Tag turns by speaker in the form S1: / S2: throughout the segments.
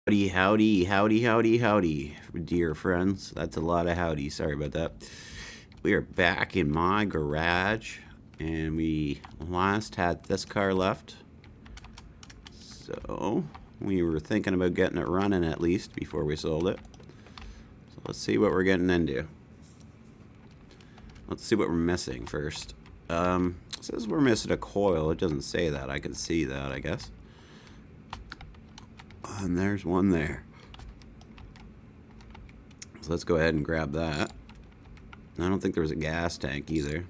S1: Howdy, howdy, howdy, howdy, howdy, dear friends. That's a lot of howdy. Sorry about that. We are back in my garage, and we last had this car left. So we were thinking about getting it running at least before we sold it. So let's see what we're getting into. Let's see what we're missing first. It says we're missing a coil. It doesn't say that. I can see that, I guess. And there's one there. So let's go ahead and grab that. I don't think there was a gas tank either.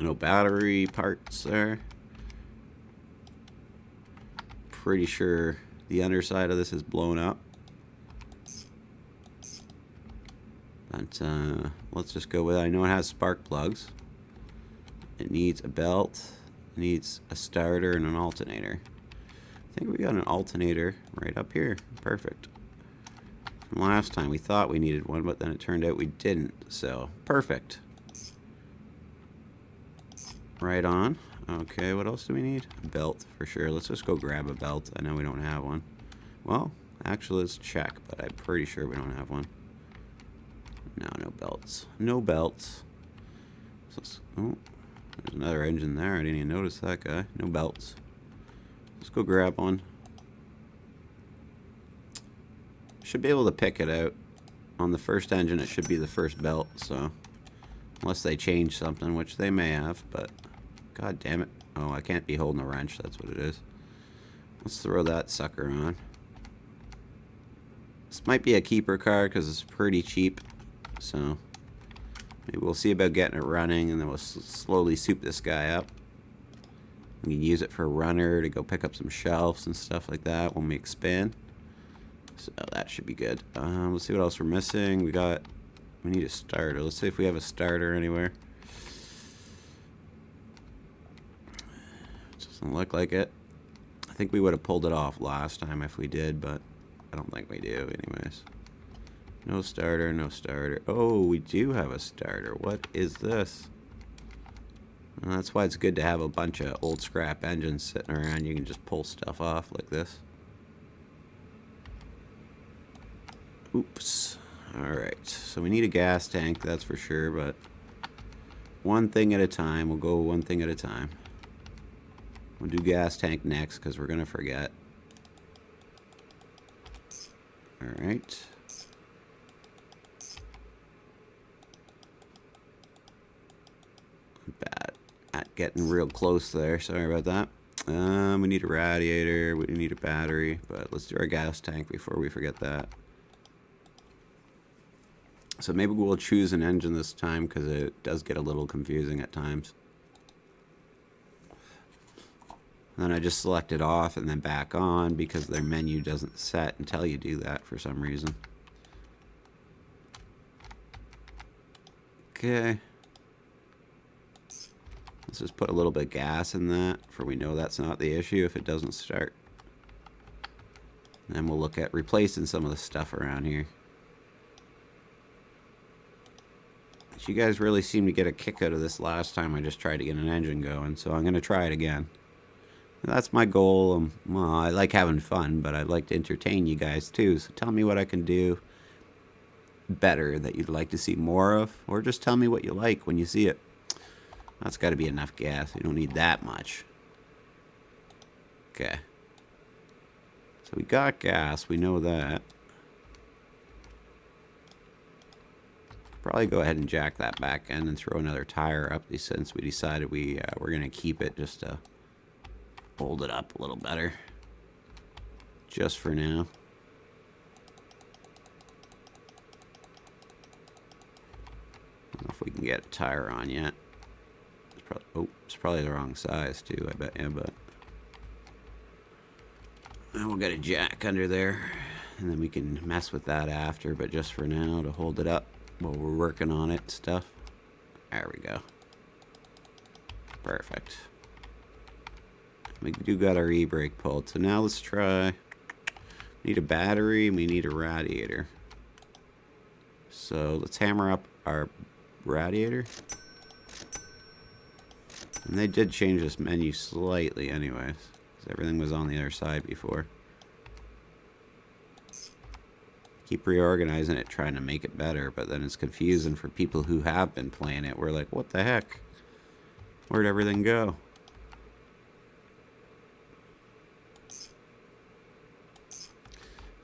S1: No battery parts there. Pretty sure the underside of this is blown up. But let's just go with it. I know it has spark plugs. It needs a belt. It needs a starter and an alternator. I think we got an alternator right up here. Perfect. From last time we thought we needed one, but then it turned out we didn't. So, perfect. Right on. Okay, what else do we need? A belt, for sure. Let's just go grab a belt. I know we don't have one. Well, actually, let's check, but I'm pretty sure we don't have one. No, no belts. No belts. So, oh, there's another engine there. I didn't even notice that guy. No belts. Let's go grab one. Should be able to pick it out. On the first engine, it should be the first belt, so... Unless they change something, which they may have, but... God damn it. Oh, I can't be holding a wrench, that's what it is. Let's throw that sucker on. This might be a keeper car, because it's pretty cheap. So... Maybe we'll see about getting it running, and then we'll slowly soup this guy up. We can use it for a runner to go pick up some shelves and stuff like that when we expand. So that should be good. Let's see what else we're missing. We need a starter. Let's see if we have a starter anywhere. Doesn't look like it. I think we would have pulled it off last time if we did, but I don't think we do anyways. No starter, no starter. Oh, we do have a starter. What is this? Well, that's why it's good to have a bunch of old scrap engines sitting around. You can just pull stuff off like this. Oops. Alright, so we need a gas tank, that's for sure, but one thing at a time. We'll go one thing at a time. We'll do gas tank next because we're going to forget. Alright. Bad at getting real close there. Sorry about that. We need a radiator. We need a battery. But let's do our gas tank before we forget that. So maybe we'll choose an engine this time because it does get a little confusing at times. And then I just select it off and then back on because their menu doesn't set until you do that for some reason. Okay. Let's just put a little bit of gas in that for we know that's not the issue if it doesn't start. And then we'll look at replacing some of the stuff around here. But you guys really seem to get a kick out of this last time I just tried to get an engine going, so I'm going to try it again. And that's my goal. Well, I like having fun, but I'd like to entertain you guys too, so tell me what I can do better that you'd like to see more of, or just tell me what you like when you see it. That's got to be enough gas. You don't need that much. Okay. So we got gas. We know that. Probably go ahead and jack that back end and throw another tire up since we decided we're going to keep it just to hold it up a little better. Just for now. I don't know if we can get a tire on yet. It's probably the wrong size too, I bet you, but we'll get a jack under there and then we can mess with that after, but just for now to hold it up while we're working on it and stuff. There we go. Perfect. We do got our e-brake pulled, so now let's try. We need a battery and we need a radiator. So let's hammer up our radiator. And they did change this menu slightly anyways, because everything was on the other side before. Keep reorganizing it, trying to make it better, but then it's confusing for people who have been playing it. We're like, what the heck? Where'd everything go?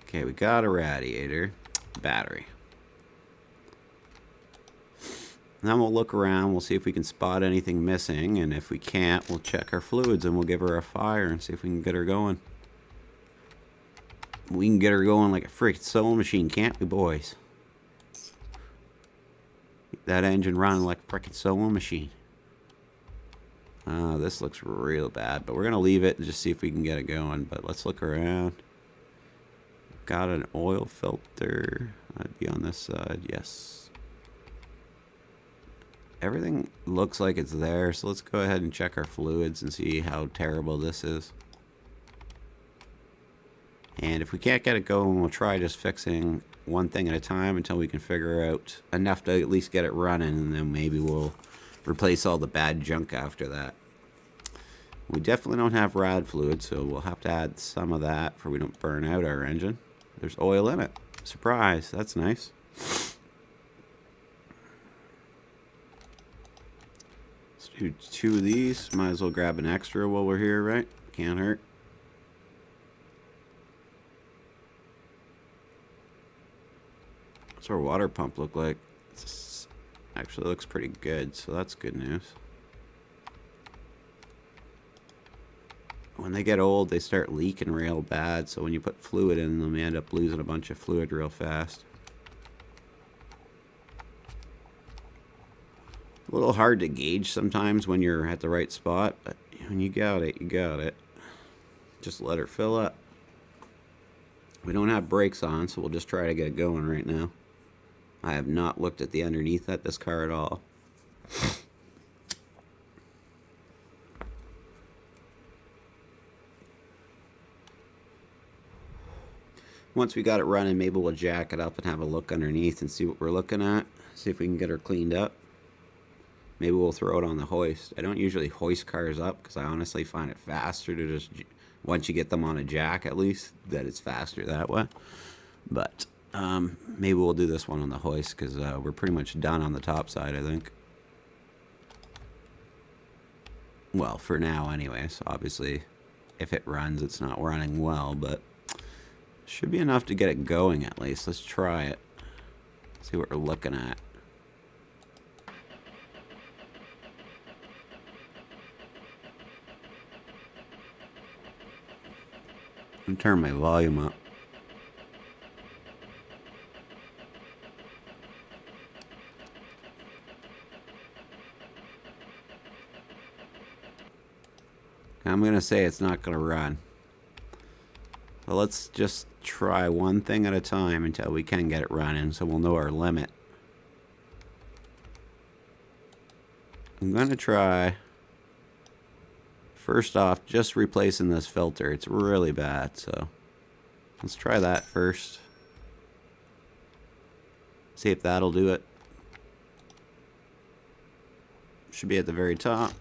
S1: Okay, we got a radiator. Battery. And then we'll look around, we'll see if we can spot anything missing, and if we can't, we'll check our fluids and we'll give her a fire and see if we can get her going. We can get her going like a freaking sewing machine, can't we, boys? Keep that engine running like a freaking sewing machine. This looks real bad, but we're going to leave it and just see if we can get it going. But let's look around. Got an oil filter. I'd be on this side, yes. Everything looks like it's there, so let's go ahead and check our fluids and see how terrible this is. And if we can't get it going, we'll try just fixing one thing at a time until we can figure out enough to at least get it running, and then maybe we'll replace all the bad junk after that. We definitely don't have rad fluid, so we'll have to add some of that so we don't burn out our engine. There's oil in it. Surprise, that's nice. Let's do 2 of these. Might as well grab an extra while we're here, right? Can't hurt. What's our water pump look like? It actually looks pretty good, so that's good news. When they get old, they start leaking real bad, so when you put fluid in them, you end up losing a bunch of fluid real fast. A little hard to gauge sometimes when you're at the right spot, but when you got it, you got it. Just let her fill up. We don't have brakes on, so we'll just try to get it going right now. I have not looked at the underneath at this car at all. Once we got it running, maybe we'll jack it up and have a look underneath and see what we're looking at. See if we can get her cleaned up. Maybe we'll throw it on the hoist. I don't usually hoist cars up because I honestly find it faster to just, once you get them on a jack at least, that it's faster that way. But maybe we'll do this one on the hoist because we're pretty much done on the top side, I think. Well, for now anyways. Obviously, if it runs, it's not running well, but should be enough to get it going at least. Let's try it. See what we're looking at. I'm turn my volume up. I'm going to say it's not going to run. So let's just try one thing at a time until we can get it running so we'll know our limit. I'm going to try, first off, just replacing this filter. It's really bad, so let's try that first. See if that'll do it. Should be at the very top.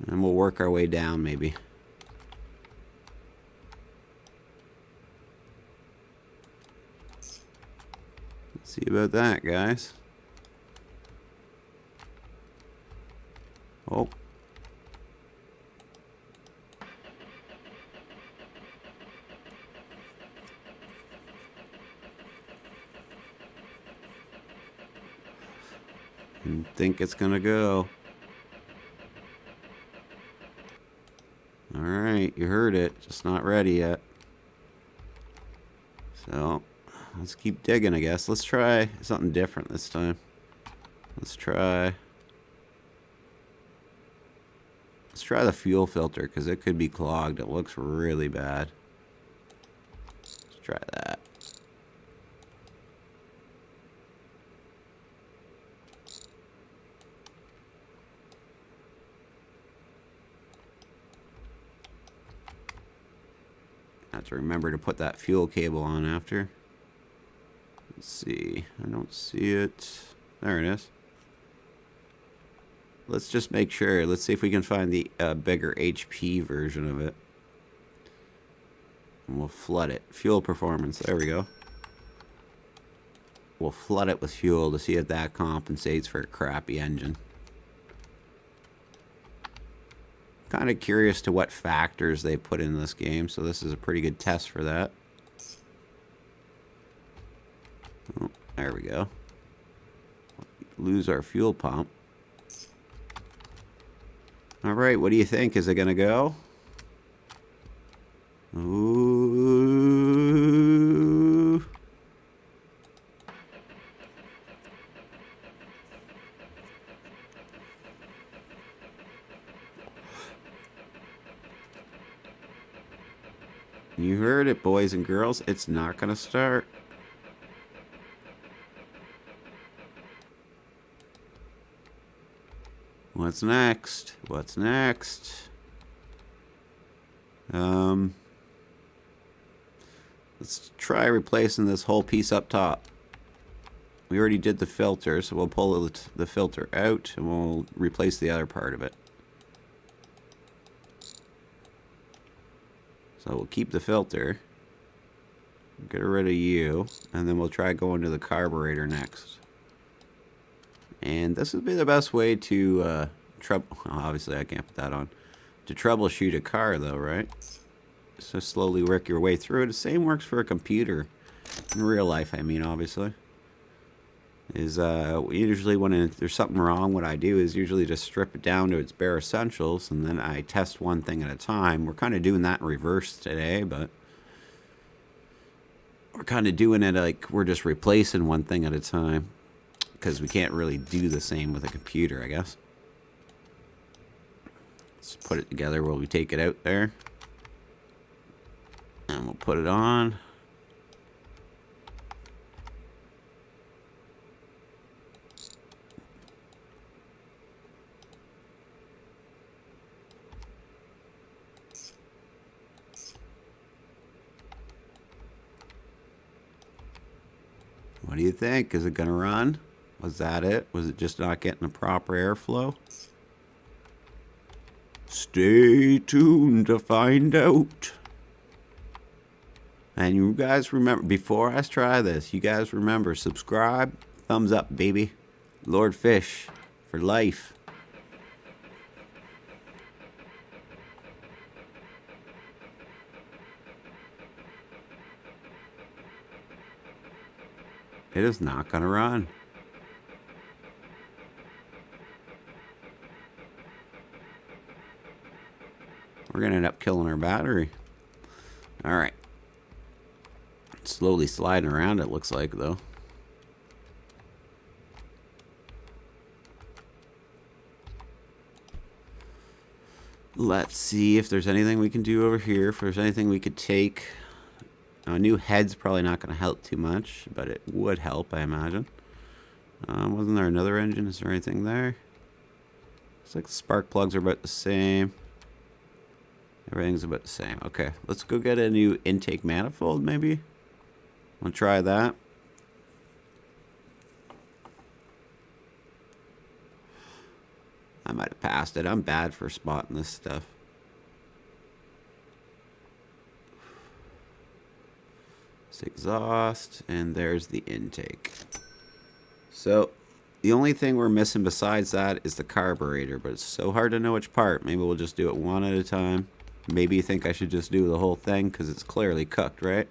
S1: And we'll work our way down, maybe. Let's see about that, guys. Oh. I think it's gonna go. Alright, you heard it, just not ready yet. So, let's keep digging, I guess. Let's try something different this time. Let's try the fuel filter, because it could be clogged. It looks really bad. Let's try that. Have to remember to put that fuel cable on after. Let's see. I don't see it. There it is. Let's just make sure. Let's see if we can find the bigger HP version of it. And we'll flood it. Fuel performance. There we go. We'll flood it with fuel to see if that compensates for a crappy engine. Kind of curious to what factors they put in this game, so this is a pretty good test for that. Oh, there we go. Lose our fuel pump. All right, what do you think? Is it gonna go? Ooh. You heard it, boys and girls. It's not gonna start. What's next? What's next? Let's try replacing this whole piece up top. We already did the filter, so we'll pull the filter out and we'll replace the other part of it. So we'll keep the filter, get rid of you, and then we'll try going to the carburetor next. And this would be the best way to obviously I can't put that on. To troubleshoot a car though, right? So slowly work your way through it. The same works for a computer. In real life, I mean, obviously. Is usually when there's something wrong, what I do is usually just strip it down to its bare essentials, and then I test one thing at a time. We're kind of doing that in reverse today, but we're kind of doing it like we're just replacing one thing at a time, because we can't really do the same with a computer, I guess. Let's put it together while we take it out there. And we'll put it on. What do you think? Is it gonna run? Was that it? Was it just not getting the proper airflow? Stay tuned to find out. And you guys remember, before I try this, you guys remember, subscribe, thumbs up, baby. Lord Fish for life. It is not gonna run. We're gonna end up killing our battery. All right. Slowly sliding around, it looks like, though. Let's see if there's anything we can do over here. If there's anything we could take. A new head's probably not going to help too much, but it would help, I imagine. Wasn't there another engine? Is there anything there? Looks like the spark plugs are about the same. Everything's about the same. Okay, let's go get a new intake manifold, maybe. We'll try that. I might have passed it. I'm bad for spotting this stuff. It's exhaust, and there's the intake. So the only thing we're missing besides that is the carburetor, but it's so hard to know which part. Maybe we'll just do it one at a time. Maybe you think I should just do the whole thing because it's clearly cooked, right?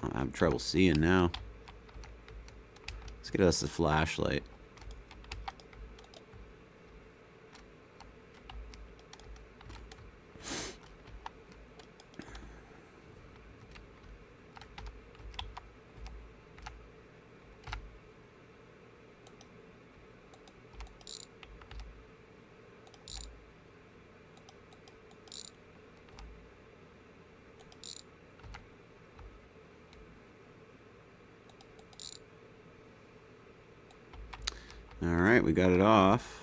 S1: I'm having trouble seeing now. Let's get us a flashlight. Alright, we got it off.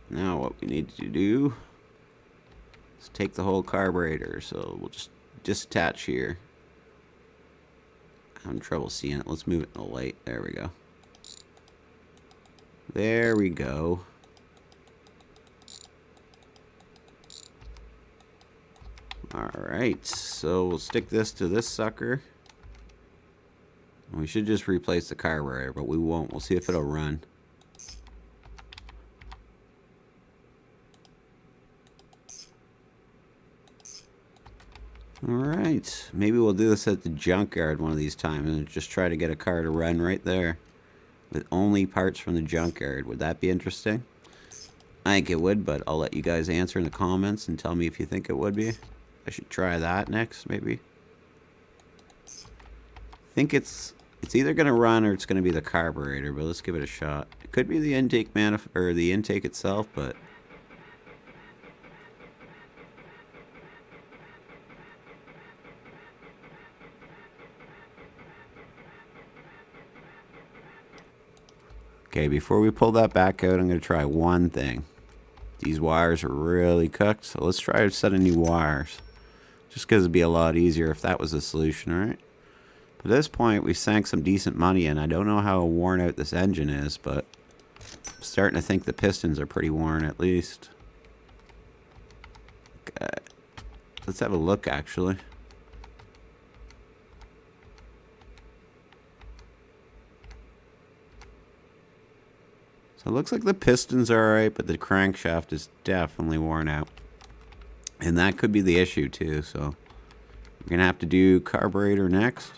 S1: Now what we need to do is take the whole carburetor. So we'll just disattach here. I'm having trouble seeing it. Let's move it in the light. There we go. There we go. Alright, so we'll stick this to this sucker. We should just replace the carburetor, but we won't. We'll see if it'll run. Alright, maybe we'll do this at the junkyard one of these times and just try to get a car to run right there with only parts from the junkyard. Would that be interesting? I think it would, but I'll let you guys answer in the comments and tell me if you think it would be. I should try that next, maybe. I think it's either going to run or it's going to be the carburetor, but let's give it a shot. It could be the intake or the intake itself, but okay, before we pull that back out, I'm going to try one thing. These wires are really cooked, so let's try a set of new wires. Just because it'd be a lot easier if that was the solution, right? But at this point, we've sank some decent money in. I don't know how worn out this engine is, but I'm starting to think the pistons are pretty worn at least. Okay. Let's have a look, actually. So it looks like the pistons are alright, but the crankshaft is definitely worn out. And that could be the issue too, so we're going to have to do carburetor next.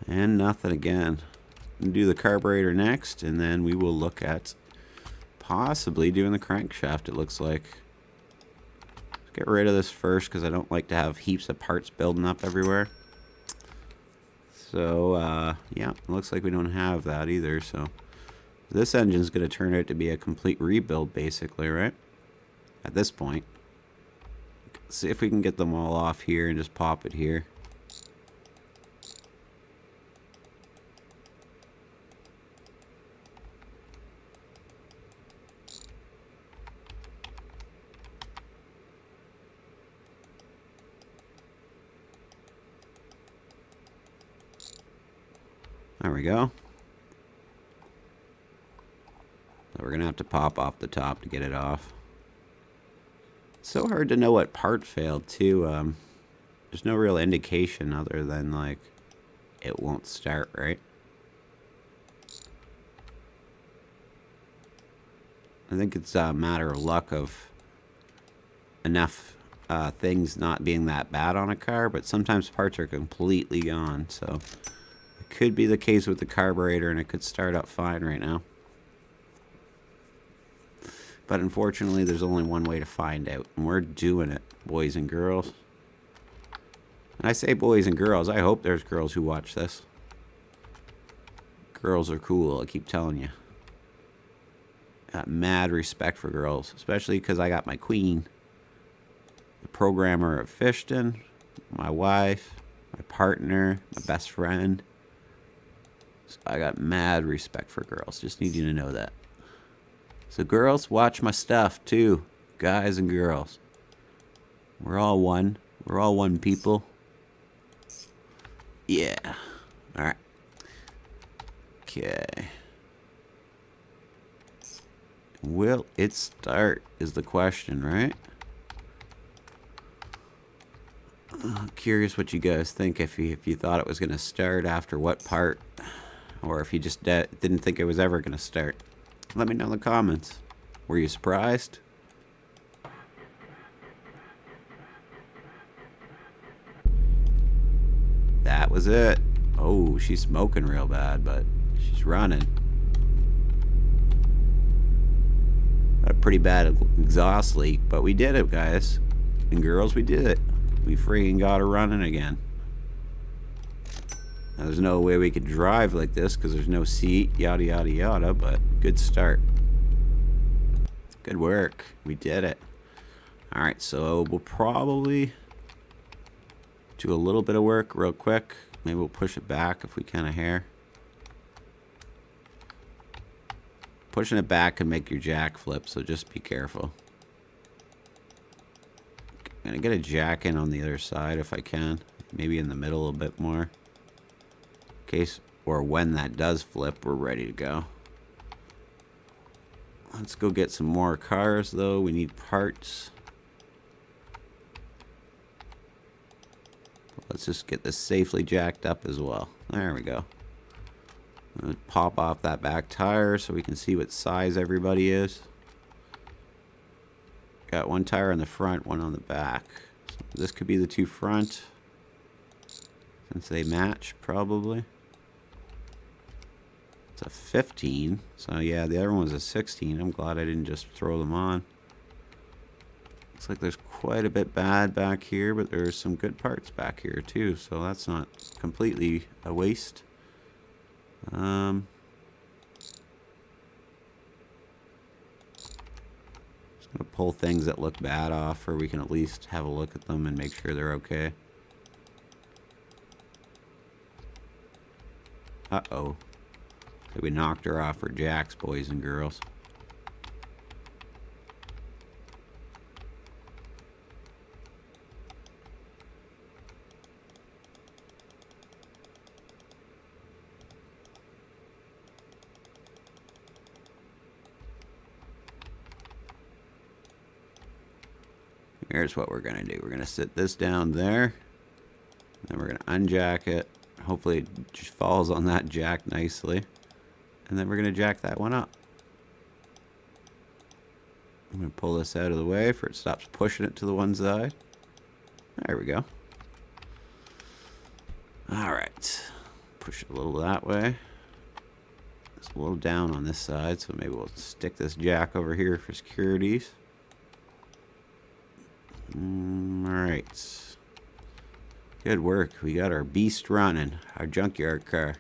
S1: And nothing again. We'll do the carburetor next, and then we will look at possibly doing the crankshaft, it looks like. Let's get rid of this first, because I don't like to have heaps of parts building up everywhere. So, yeah, it looks like we don't have that either, so this engine's going to turn out to be a complete rebuild, basically, right? At this point. Let's see if we can get them all off here and just pop it here. There we go. So we're going to have to pop off the top to get it off. It's so hard to know what part failed, too. There's no real indication other than, like, it won't start, right? I think it's a matter of luck of enough things not being that bad on a car, but sometimes parts are completely gone, so it could be the case with the carburetor, and it could start up fine right now. But unfortunately, there's only one way to find out, and we're doing it, boys and girls. And I say boys and girls, I hope there's girls who watch this. Girls are cool, I keep telling you. Got mad respect for girls, especially because I got my queen, the programmer at Fishton, my wife, my partner, my best friend. So I got mad respect for girls. Just need you to know that. So girls, watch my stuff too. Guys and girls. We're all one. We're all one people. Yeah. Alright. Okay. Will it start is the question, right? Curious what you guys think, if you thought it was going to start after what part, or if you just didn't think it was ever going to start. Let me know in the comments. Were you surprised? That was it. Oh, she's smoking real bad, but she's running. Got a pretty bad exhaust leak, but we did it, guys. And girls, we did it. We freaking got her running again. Now, there's no way we could drive like this because there's no seat, yada, yada, yada, but good start. Good work. We did it. Alright, so we'll probably do a little bit of work real quick. Maybe we'll push it back if we can a hair. Pushing it back can make your jack flip, so just be careful. I'm gonna get a jack in on the other side if I can. Maybe in the middle a bit more. In case, or when that does flip, we're ready to go. Let's go get some more cars though. We need parts. Let's just get this safely jacked up as well. There we go. Pop off that back tire so we can see what size everybody is. Got one tire on the front, one on the back. So this could be the two front, since they match probably. It's a 15. So yeah, the other one was a 16. I'm glad I didn't just throw them on. Looks like there's quite a bit bad back here, but there's some good parts back here too, so that's not completely a waste. Just gonna pull things that look bad off, or we can at least have a look at them and make sure they're okay. Uh-oh. So we knocked her off her jacks, boys and girls. Here's what we're going to do. We're going to sit this down there. Then we're going to unjack it. Hopefully it just falls on that jack nicely. And then we're going to jack that one up. I'm going to pull this out of the way for it stops pushing it to the one side. There we go. Alright. Push it a little that way. It's a little down on this side, so maybe we'll stick this jack over here for securities. Alright. Good work. We got our beast running. Our junkyard car.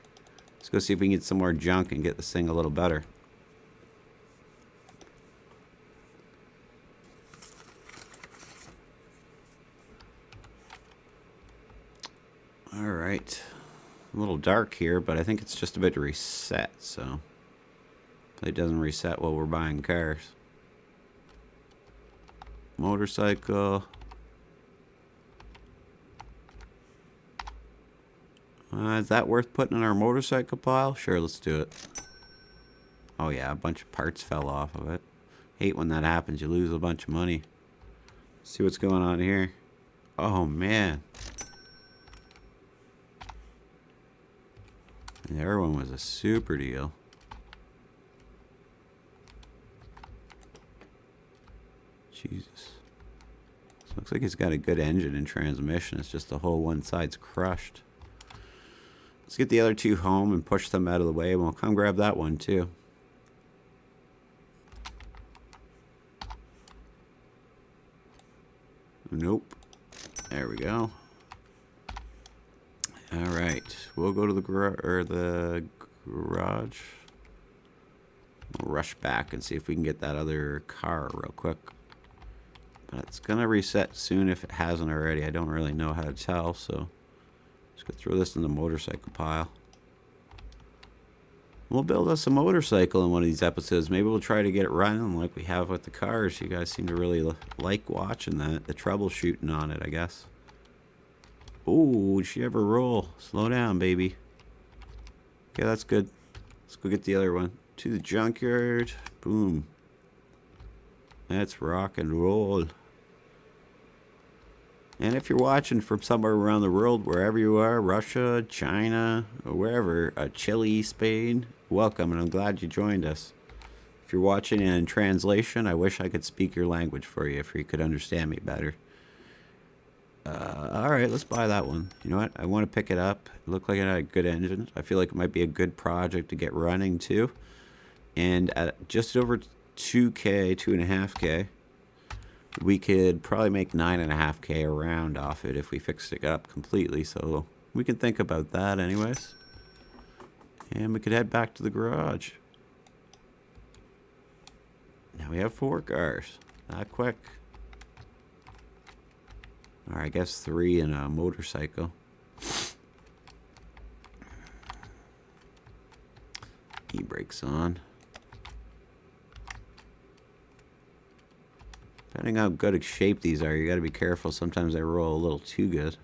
S1: Let's go see if we can get some more junk and get this thing a little better. Alright. A little dark here, but I think it's just about to reset, so it doesn't reset while we're buying cars. Motorcycle. Is that worth putting in our motorcycle pile? Sure, let's do it. Oh yeah, a bunch of parts fell off of it. Hate when that happens, you lose a bunch of money. See what's going on here. Oh man. The other one was a super deal. Jesus. So looks like it's got a good engine and transmission. It's just the whole one side's crushed. Let's get the other two home and push them out of the way, and we'll come grab that one too. Nope. There we go. All right, we'll go to the garage. We'll rush back and see if we can get that other car real quick. But it's gonna reset soon if it hasn't already. I don't really know how to tell, so just gonna throw this in the motorcycle pile. We'll build us a motorcycle in one of these episodes. Maybe we'll try to get it running like we have with the cars. You guys seem to really like watching that, the troubleshooting on it, I guess. Oh, did she ever roll? Slow down, baby. Okay, that's good. Let's go get the other one. To the junkyard. Boom. Let's rock and roll. And if you're watching from somewhere around the world, wherever you are, Russia, China, or wherever, Chile, Spain, welcome, and I'm glad you joined us. If you're watching in translation, I wish I could speak your language for you if you could understand me better. Alright, let's buy that one. You know what? I want to pick it up. It looked like it had a good engine. I feel like it might be a good project to get running too. And at just over 2K, 2.5K, we could probably make 9.5K around off it if we fixed it up completely. So we can think about that anyways. And we could head back to the garage. Now we have 4 cars. Not quick. Or I guess 3 in a motorcycle. E-brakes on. Depending how good a shape these are, you got to be careful. Sometimes they roll a little too good.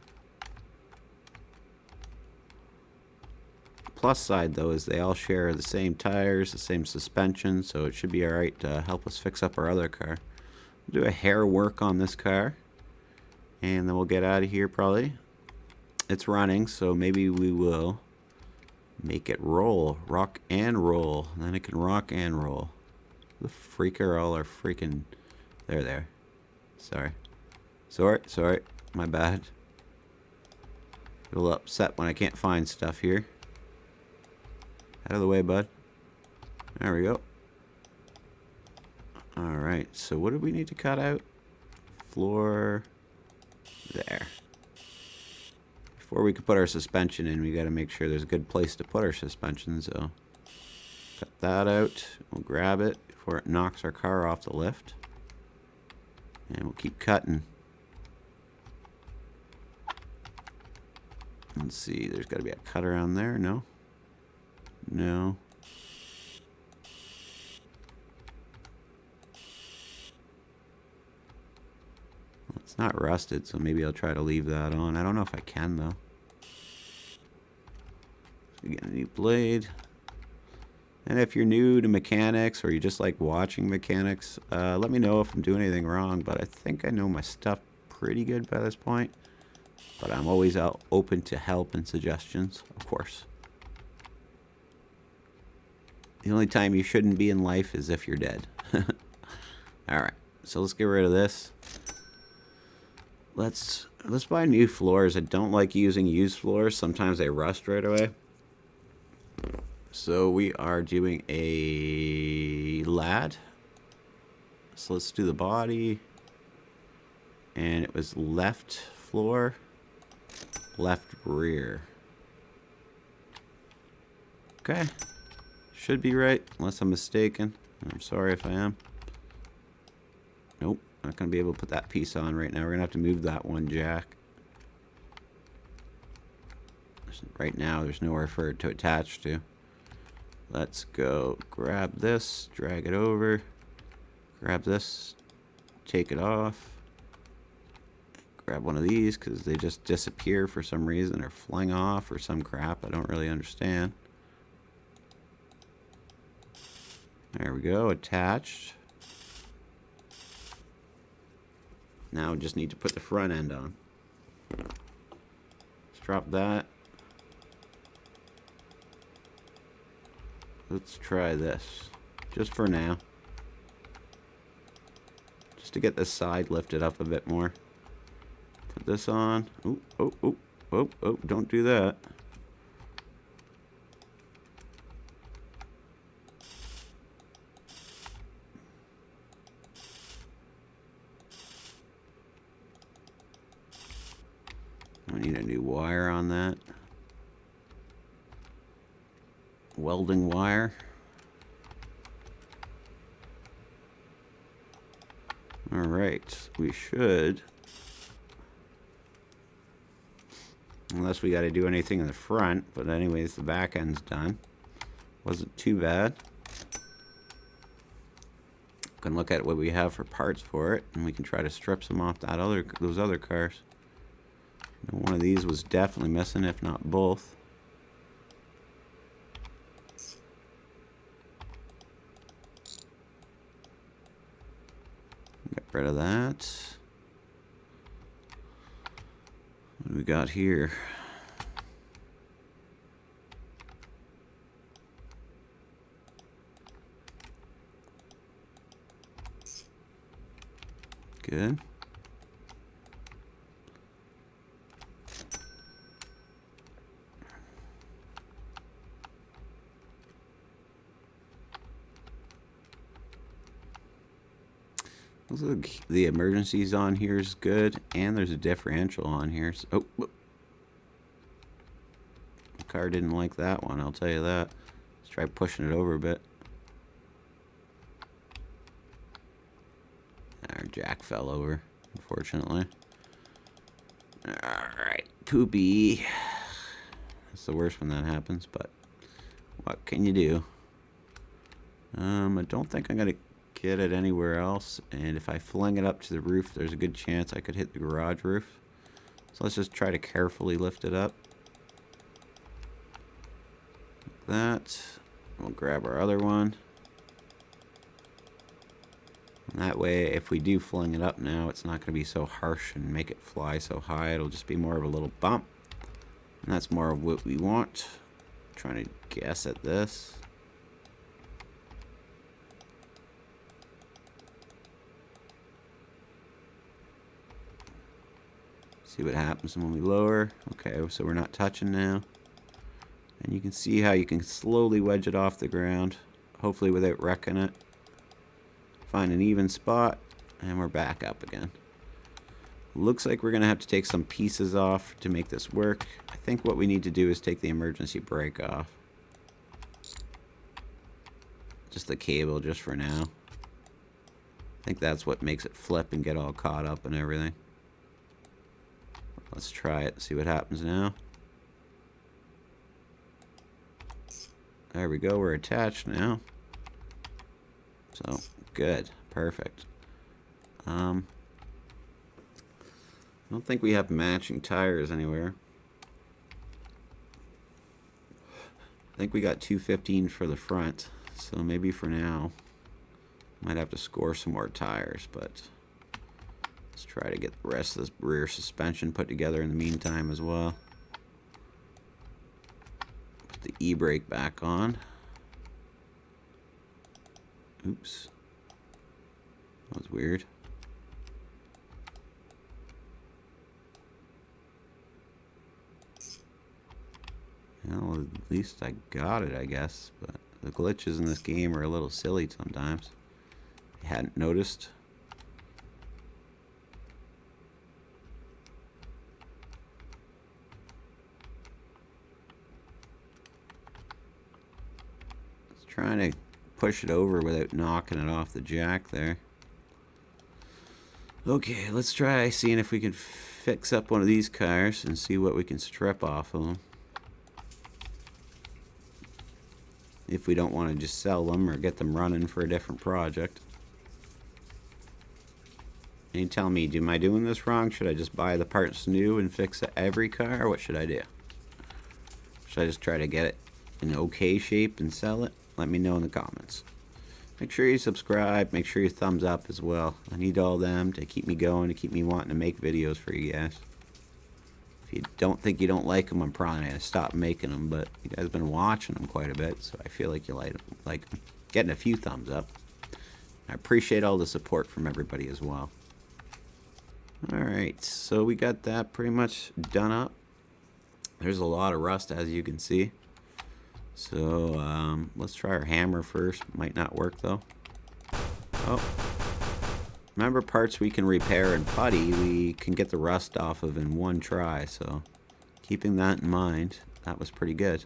S1: Plus side, though, is they all share the same tires, the same suspension, so it should be alright to help us fix up our other car. We'll do a hair work on this car, and then we'll get out of here probably. It's running, so maybe we will make it roll. Rock and roll. Then it can rock and roll. The freak are all our freaking... There. Sorry. My bad. A little upset when I can't find stuff here. Out of the way, bud. There we go. Alright, so what do we need to cut out? Floor... There. Before we can put our suspension in, we got to make sure there's a good place to put our suspension, so... Cut that out. We'll grab it before it knocks our car off the lift. And we'll keep cutting. Let's see, there's got to be a cut around there, no? No. It's not rusted, so maybe I'll try to leave that on. I don't know if I can, though. Get a new blade. And if you're new to mechanics or you just like watching mechanics, let me know if I'm doing anything wrong, but I think I know my stuff pretty good by this point. But I'm always open to help and suggestions, of course. The only time you shouldn't be in life is if you're dead. Alright, so let's get rid of this. Let's buy new floors. I don't like using used floors. Sometimes they rust right away. So we are doing a lad. So let's do the body. And it was left floor, left rear. Okay. Should be right, unless I'm mistaken. I'm sorry if I am. Nope, not going to be able to put that piece on right now. We're going to have to move that one jack. Right now, there's nowhere for it to attach to. Let's go grab this, drag it over, grab this, take it off, grab one of these because they just disappear for some reason or fling off or some crap. I don't really understand. There we go, attached. Now we just need to put the front end on. Let's drop that. Let's try this, just for now. Just to get this side lifted up a bit more. Put this on. Oh, don't do that. I need a new wire on that. Welding wire. Alright, we should. Unless we got to do anything in the front, but anyways, the back end's done. Wasn't too bad. Can look at what we have for parts for it, and we can try to strip some off those other cars. One of these was definitely missing, if not both. Get rid of that. What do we got here? Good. Look, the emergencies on here is good, and there's a differential on here. So, oh, the car didn't like that one, I'll tell you that. Let's try pushing it over a bit. Our jack fell over, unfortunately. Alright, poopy. That's the worst when that happens, but what can you do? I don't think I'm going to get it anywhere else. And if I fling it up to the roof, there's a good chance I could hit the garage roof. So let's just try to carefully lift it up. Like that. We'll grab our other one. And that way, if we do fling it up now, it's not going to be so harsh and make it fly so high. It'll just be more of a little bump. And that's more of what we want. Trying to guess at this. See what happens when we lower. Okay, so we're not touching now. And you can see how you can slowly wedge it off the ground, hopefully without wrecking it. Find an even spot, and we're back up again. Looks like we're going to have to take some pieces off to make this work. I think what we need to do is take the emergency brake off. Just the cable, just for now. I think that's what makes it flip and get all caught up and everything. Let's try it, see what happens now. There we go, we're attached now. So, good, perfect. I don't think we have matching tires anywhere. I think we got 215 for the front, so maybe for now, might have to score some more tires, but let's try to get the rest of this rear suspension put together in the meantime as well. Put the e-brake back on. Oops. That was weird. Well, at least I got it, I guess. But the glitches in this game are a little silly sometimes. I hadn't noticed. Trying to push it over without knocking it off the jack there. Okay, let's try seeing if we can fix up one of these cars and see what we can strip off of them. If we don't want to just sell them or get them running for a different project. And you tell me, am I doing this wrong? Should I just buy the parts new and fix every car? Or what should I do? Should I just try to get it in okay shape and sell it? Let me know in the comments. Make sure you subscribe. Make sure you thumbs up as well. I need all them to keep me going, to keep me wanting to make videos for you guys. If you don't think you don't like them, I'm probably going to stop making them. But you guys have been watching them quite a bit, so I feel like you like them. Getting a few thumbs up. I appreciate all the support from everybody as well. Alright, so we got that pretty much done up. There's a lot of rust, as you can see. So let's try our hammer first. Might not work though. Oh, remember, parts we can repair in putty, we can get the rust off of in one try. So keeping that in mind, that was pretty good.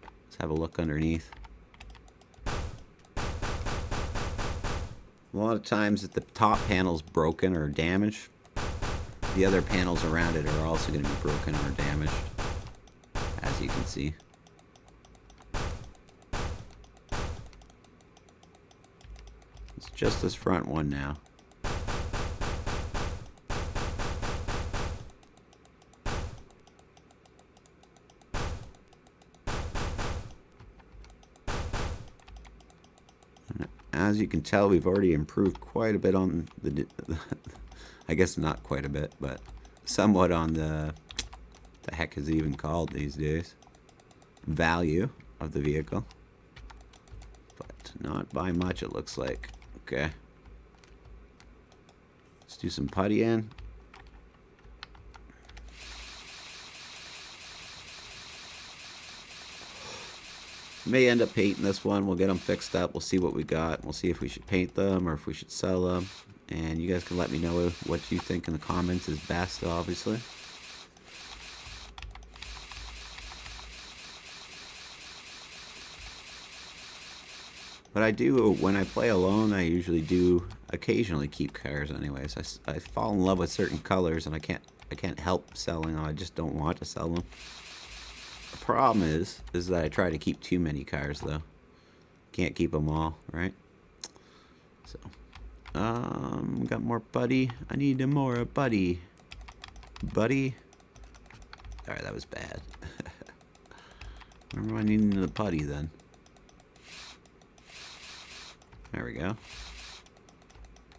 S1: Let's have a look underneath. A lot of times if the top panel's broken or damaged, the other panels around it are also going to be broken or damaged, as you can see. Just this front one now. And as you can tell, we've already improved quite a bit on the I guess not quite a bit, but somewhat on the heck is it even called these days? Value of the vehicle. But not by much, it looks like. Okay. Let's do some putty in. May end up painting this one. We'll get them fixed up. We'll see what we got. We'll see if we should paint them or if we should sell them. And you guys can let me know what you think in the comments is best, obviously. But I do, when I play alone, I usually do occasionally keep cars anyways. I fall in love with certain colors and I can't help selling them. I just don't want to sell them. The problem is that I try to keep too many cars though. Can't keep them all, right? So, got more buddy. I need more buddy. Buddy. All right, that was bad. Remember, I need the putty then. There we go.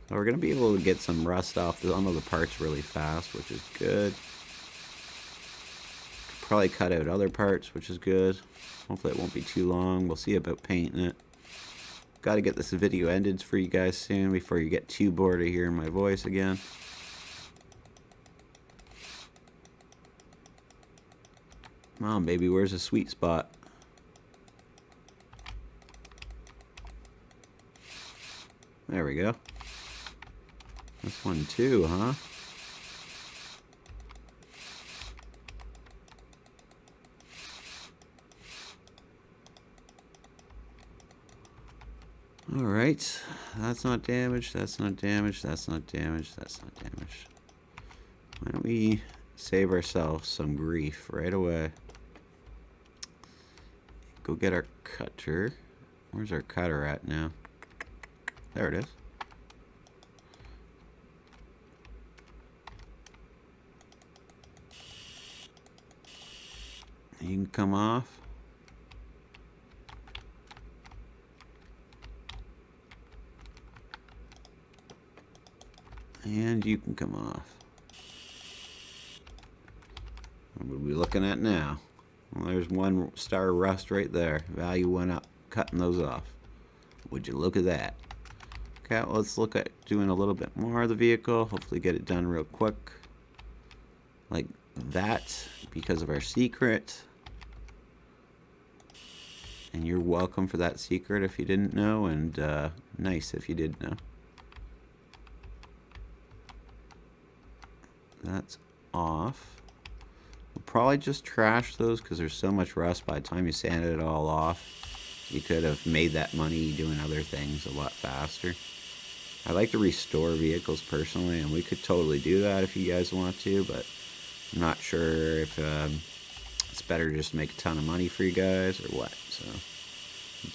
S1: So we're gonna be able to get some rust off some of the parts really fast, which is good. Could probably cut out other parts, which is good. Hopefully it won't be too long. We'll see about painting it. Got to get this video ended for you guys soon before you get too bored of hearing my voice again. Come on, baby, where's the sweet spot? There we go. This one too, huh? Alright, that's not damaged, that's not damaged, that's not damaged, that's not damaged. Why don't we save ourselves some grief right away? Go get our cutter. Where's our cutter at now? There it is. You can come off. And you can come off. What are we looking at now? Well, there's 1 star rust right there. Value went up. Cutting those off. Would you look at that? Okay, well, let's look at doing a little bit more of the vehicle. Hopefully get it done real quick. Like that, because of our secret. And you're welcome for that secret if you didn't know, and nice if you did know. That's off. We'll probably just trash those because there's so much rust. By the time you sanded it all off, you could have made that money doing other things a lot faster. I like to restore vehicles personally, and we could totally do that if you guys want to, but I'm not sure if it's better just to make a ton of money for you guys or what. So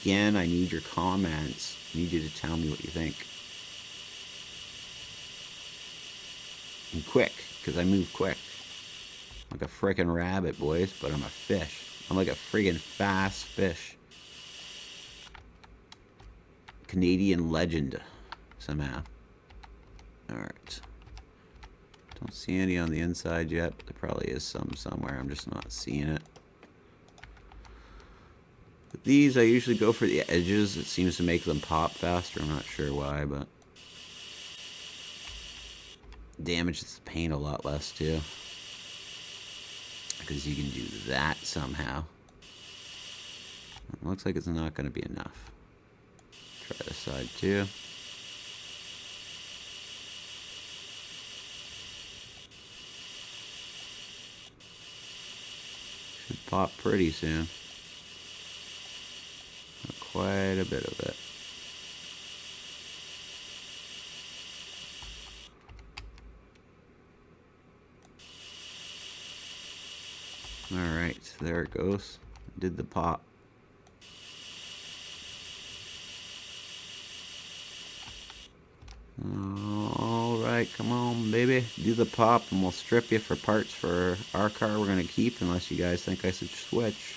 S1: again, I need your comments. I need you to tell me what you think. And quick, because I move quick. I'm like a frickin' rabbit, boys, but I'm a fish. I'm like a friggin' fast fish. Canadian legend, somehow. Alright. Don't see any on the inside yet, but there probably is some somewhere. I'm just not seeing it. With these, I usually go for the edges. It seems to make them pop faster. I'm not sure why, but damages the paint a lot less too, because you can do that somehow. It looks like it's not going to be enough. Try this side too. Should pop pretty soon. Quite a bit of it. Alright, there it goes. Did the pop. Alright, come on, baby. Do the pop, and we'll strip you for parts for our car we're going to keep, unless you guys think I should switch.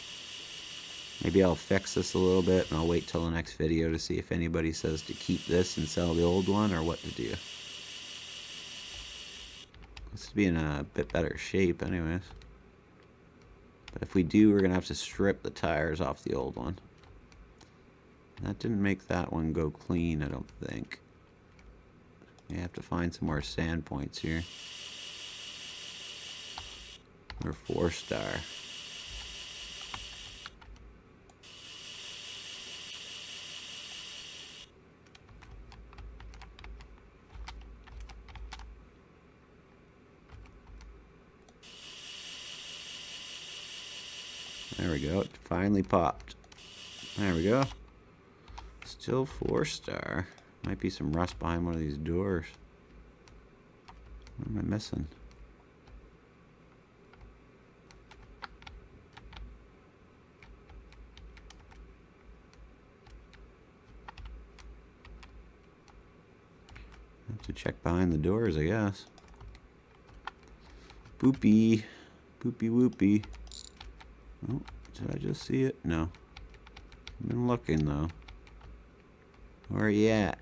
S1: Maybe I'll fix this a little bit, and I'll wait till the next video to see if anybody says to keep this and sell the old one, or what to do. This would be in a bit better shape anyways. But if we do, we're going to have to strip the tires off the old one. That didn't make that one go clean, I don't think. We have to find some more sand points here. We're 4-star. There we go. It finally popped. There we go. Still 4-star. Might be some rust behind one of these doors. What am I missing? To check behind the doors, I guess. Boopy. Boopy whoopy. Oh, did I just see it? No. I've been looking, though. Where are you at?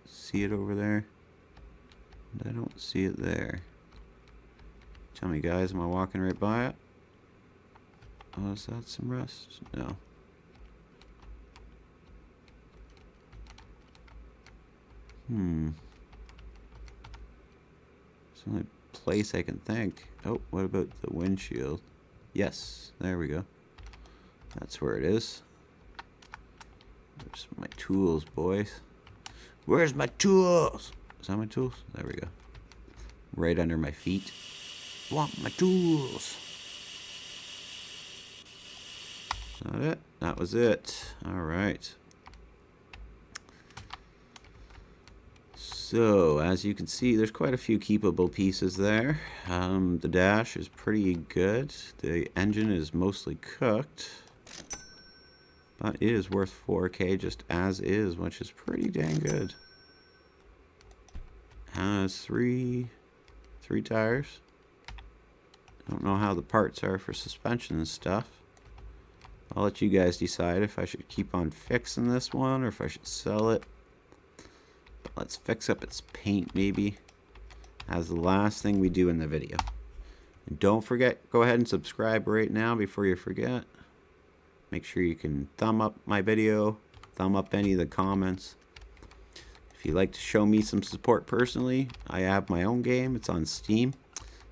S1: See it over there? I don't see it there. Tell me, guys, am I walking right by it? Oh, is that some rust? No. It's the only place I can think. Oh, what about the windshield? Yes, there we go. That's where it is. Where's my tools, boys? Where's my tools? Is that my tools? There we go. Right under my feet. Want my tools. Is that it? That was it. All right. So, as you can see, there's quite a few keepable pieces there. The dash is pretty good. The engine is mostly cooked. But it is worth 4K just as is, which is pretty dang good. Has three tires. I don't know how the parts are for suspension and stuff. I'll let you guys decide if I should keep on fixing this one or if I should sell it. But let's fix up its paint maybe as the last thing we do in the video. And don't forget, go ahead and subscribe right now before you forget. Make sure you can thumb up my video, thumb up any of the comments. If you'd like to show me some support personally, I have my own game. It's on Steam.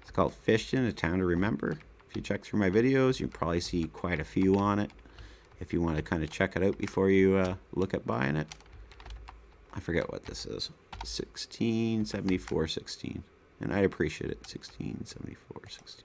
S1: It's called Fishton, A Town to Remember. If you check through my videos, you'll probably see quite a few on it. If you want to kind of check it out before you look at buying it. I forget what this is. 1674.16. And I'd appreciate it. 1674.16.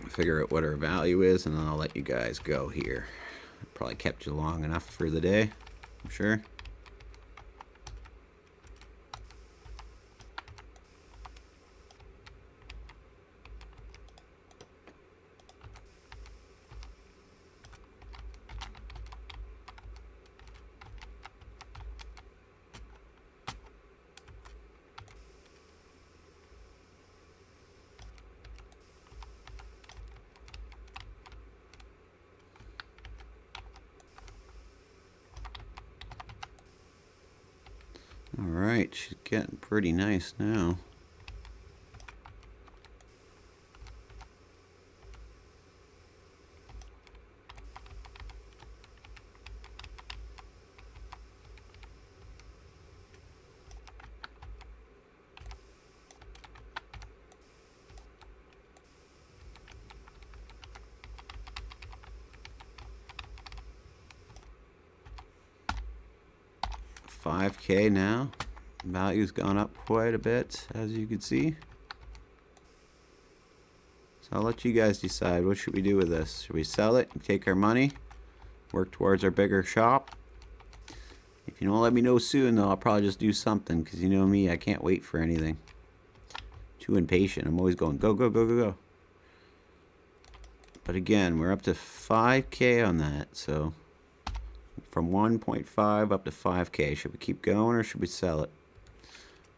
S1: Figure out what our value is, and then I'll let you guys go here. I probably kept you long enough for the day, I'm sure. Alright, she's getting pretty nice now. $5K now. Value's gone up quite a bit, as you can see. So I'll let you guys decide. What should we do with this? Should we sell it and take our money, work towards our bigger shop? If you don't let me know soon, though, I'll probably just do something, because you know me, I can't wait for anything. Too impatient. I'm always going go, go, go, go, go. But again, we're up to 5K on that, so from 1.5 up to 5K. Should we keep going or should we sell it?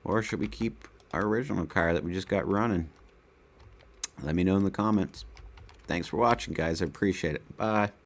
S1: Or should we keep our original car that we just got running? Let me know in the comments. Thanks for watching, guys. I appreciate it. Bye.